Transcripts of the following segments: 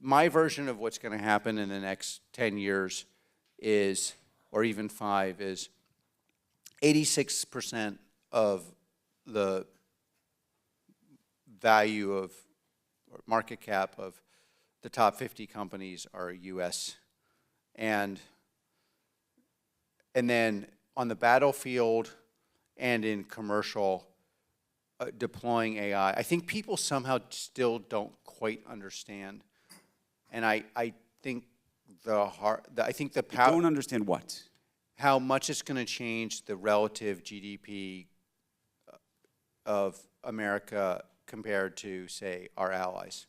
my version of what's going to happen in the next 10 years is, or even 5, is 86% of the value of, or market cap of the top 50 companies are US. And then on the battlefield and in commercial, deploying AI, I think people somehow still don't quite understand. And I think the power. Don't understand what? How much it's going to change the relative GDP of America compared to, say, our allies.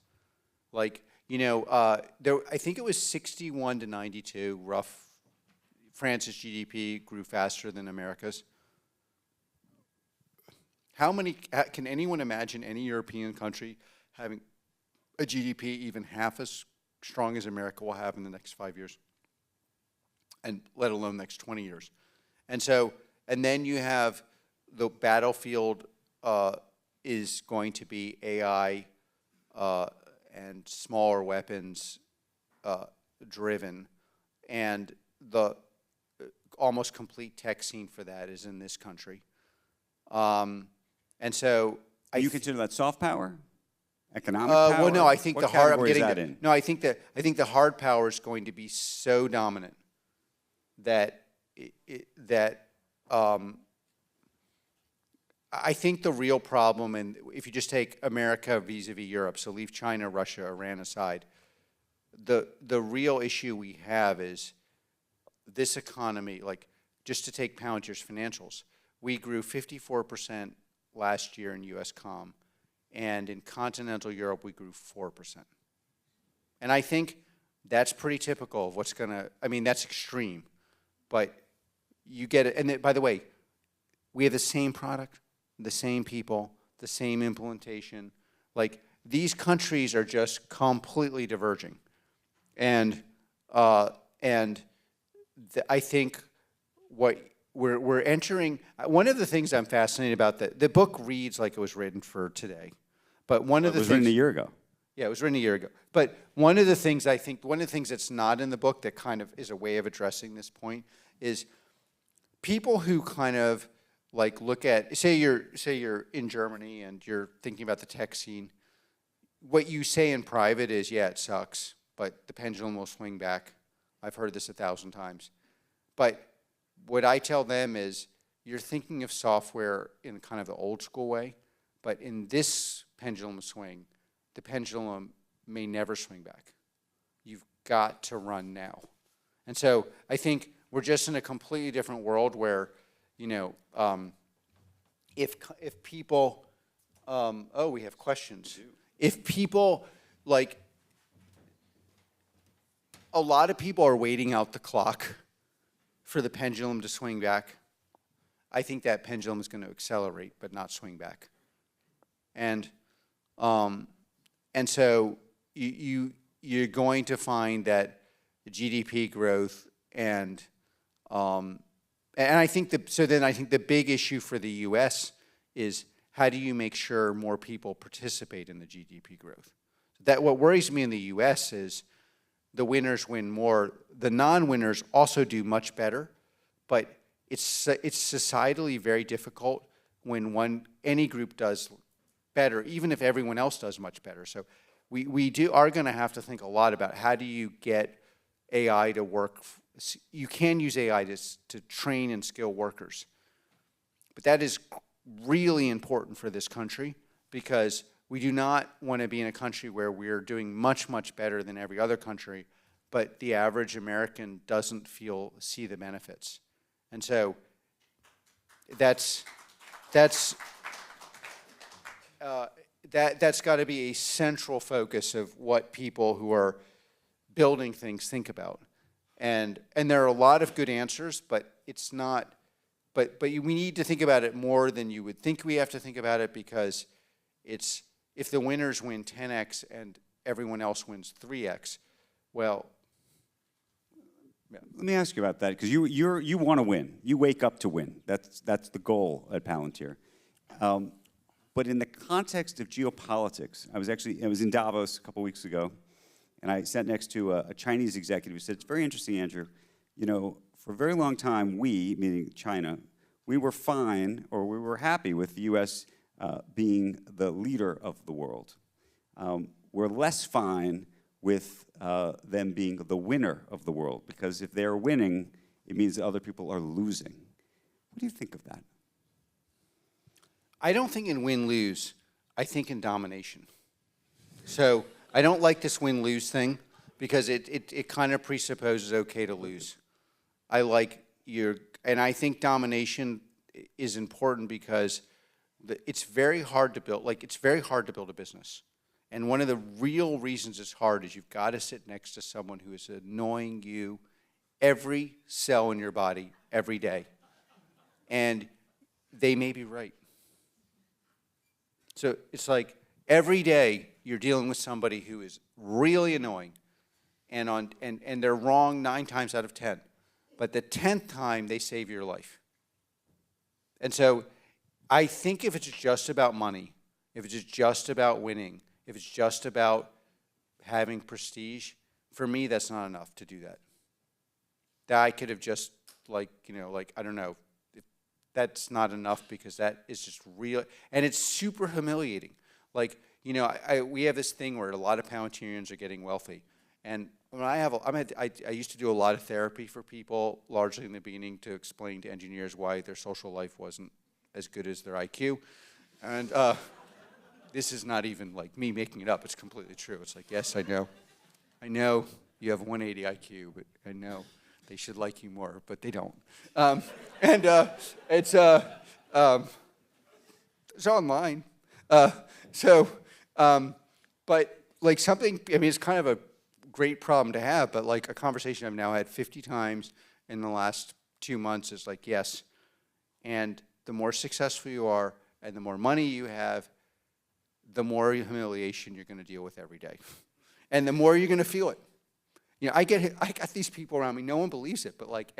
Like, you know, I think it was 61 to 92, rough. France's GDP grew faster than America's. Can anyone imagine any European country having a GDP even half as strong as America will have in the next 5 years? And let alone next 20 years. And so, and then you have the battlefield is going to be AI and smaller weapons driven. And the almost complete tech scene for that is in this country. And so you consider that soft power? Economic power? Well, no, I think what the hard. I'm getting No, I think the hard power is going to be so dominant that I think the real problem, and if you just take America vis-a-vis Europe, so leave China, Russia, Iran aside, the real issue we have is this economy. Like, just to take Palantir's financials, we grew 54% last year in U.S. comm, and in continental Europe we grew 4%. And I think that's pretty typical of what's going to. I mean, that's extreme, but you get it. And by the way, we have the same product, the same people, the same implementation. Like, these countries are just completely diverging, and I think what we're entering. One of the things I'm fascinated about, the book reads like it was written for today, but one of the things. It was written a year ago. Yeah, it was written a year ago. But one of the things that's not in the book that kind of is a way of addressing this point is people who kind of like look at, say you're in Germany and you're thinking about the tech scene. What you say in private is, yeah, it sucks, but the pendulum will swing back. I've heard this 1,000 times. But what I tell them is, you're thinking of software in kind of the old school way, but in this pendulum swing, the pendulum may never swing back. You've got to run now. And so I think we're just in a completely different world where, you know, if people, oh, we have questions. If people, like, a lot of people are waiting out the clock for the pendulum to swing back. I think that pendulum is going to accelerate, but not swing back. And so you're going to find that GDP growth and I think the big issue for the U.S. is, how do you make sure more people participate in the GDP growth? That what worries me in the U.S. is the winners win more. The non-winners also do much better, but it's societally very difficult when any group does better, even if everyone else does much better. So we are going to have to think a lot about, how do you get AI to work. You can use AI to train and skill workers, but that is really important for this country, because we do not want to be in a country where we're doing much, much better than every other country, but the average American doesn't see the benefits. And so that's got to be a central focus of what people who are building things think about. And there are a lot of good answers, but it's not. But we need to think about it more than you would think we have to think about it, because it's, if the winners win 10x and everyone else wins 3x, well. Yeah. Let me ask you about that, because you want to win. You wake up to win. That's the goal at Palantir. But in the context of geopolitics, I was in Davos a couple weeks ago, and I sat next to a Chinese executive who said, it's very interesting, Andrew, you know, for a very long time, we, meaning China, we were fine, or we were happy with the U.S. Being the leader of the world. We're less fine with them being the winner of the world, because if they're winning, it means that other people are losing. What do you think of that? I don't think in win-lose. I think in domination. So I don't like this win-lose thing because it kind of presupposes okay to lose. I like and I think domination is important because it's very hard to build. Like, it's very hard to build a business. And one of the real reasons it's hard is you've got to sit next to someone who is annoying you every cell in your body every day. And they may be right. So it's like every day you're dealing with somebody who is really annoying, and they're wrong 9 times out of 10. But the 10th time, they save your life. And so I think if it's just about money, if it's just about winning, if it's just about having prestige, for me, that's not enough to do that. That I could have just, like, you know, like, I don't know, that's not enough because that is just real, and it's super humiliating. Like, you know, we have this thing where a lot of Palantirians are getting wealthy, and when I used to do a lot of therapy for people, largely in the beginning, to explain to engineers why their social life wasn't as good as their IQ, and this is not even like me making it up. It's completely true. It's like, yes, I know you have 180 IQ, but I know they should like you more, but they don't. It's online. But like something, I mean, it's kind of a great problem to have, but like a conversation I've now had 50 times in the last 2 months is like, yes. And the more successful you are and the more money you have, the more humiliation you're going to deal with every day. And the more you're going to feel it. You know, I got these people around me, no one believes it, but like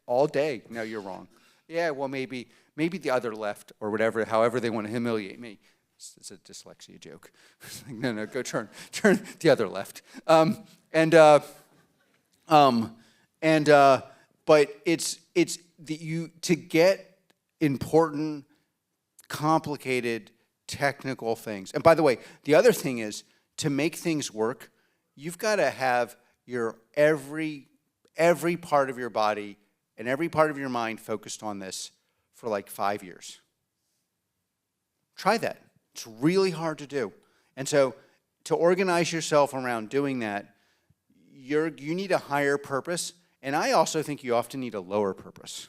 all day, no, you're wrong. Yeah, well, maybe the other left or whatever, however they want to humiliate me. It's a dyslexia joke. No, go turn the other left. But it's to get important, complicated, technical things. And by the way, the other thing is, to make things work, you've got to have your every part of your body and every part of your mind focused on this for like 5 years. Try that. It's really hard to do. And so to organize yourself around doing that, you need a higher purpose, and I also think you often need a lower purpose.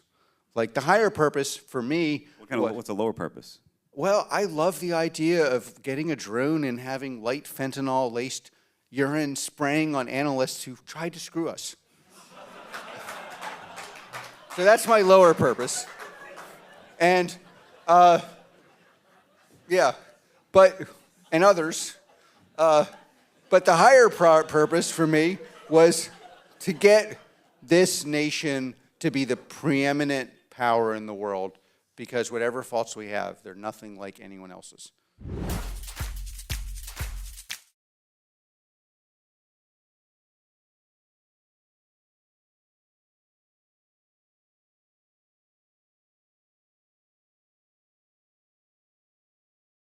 Like the higher purpose for me... What's a lower purpose? Well, I love the idea of getting a drone and having light fentanyl-laced urine spraying on analysts who tried to screw us. So that's my lower purpose. And, yeah, and others. But the higher purpose for me was to get this nation to be the preeminent power in the world, because whatever faults we have, they're nothing like anyone else's.